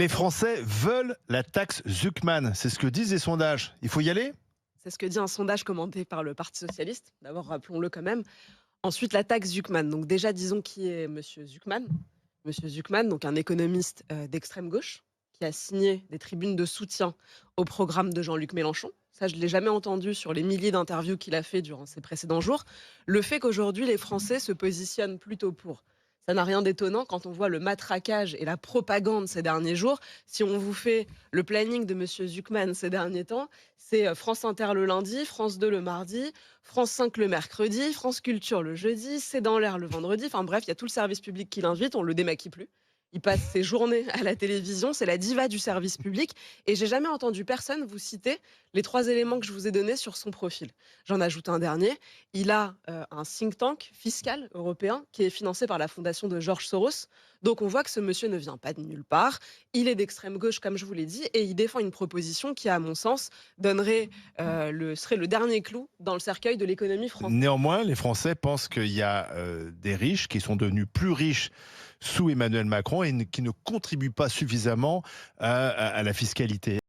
Les Français veulent la taxe Zuckman, c'est ce que disent les sondages. Il faut y aller? C'est ce que dit un sondage commandé par le Parti socialiste. D'abord, rappelons-le quand même. Ensuite, la taxe Zuckman. Donc déjà, disons qui est Monsieur Zuckman. Monsieur Zuckman, donc un économiste d'extrême gauche, qui a signé des tribunes de soutien au programme de Jean-Luc Mélenchon. Ça, je ne l'ai jamais entendu sur les milliers d'interviews qu'il a fait durant ces précédents jours. Le fait qu'aujourd'hui, les Français se positionnent plutôt pour. Ça n'a rien d'étonnant quand on voit le matraquage et la propagande ces derniers jours. Si on vous fait le planning de Monsieur Zuckman ces derniers temps, c'est France Inter le lundi, France 2 le mardi, France 5 le mercredi, France Culture le jeudi, C'est dans l'air le vendredi. Enfin bref, il y a tout le service public qui l'invite, on le démaquille plus. Il passe ses journées à la télévision, c'est la diva du service public. Et j'ai jamais entendu personne vous citer les 3 éléments que je vous ai donnés sur son profil. J'en ajoute un dernier. Il a un think tank fiscal européen qui est financé par la fondation de George Soros. Donc on voit que ce monsieur ne vient pas de nulle part. Il est d'extrême gauche, comme je vous l'ai dit, et il défend une proposition qui, à mon sens, serait le dernier clou dans le cercueil de l'économie française. Néanmoins, les Français pensent qu'il y a des riches qui sont devenus plus riches sous Emmanuel Macron et qui ne contribuent pas suffisamment à la fiscalité.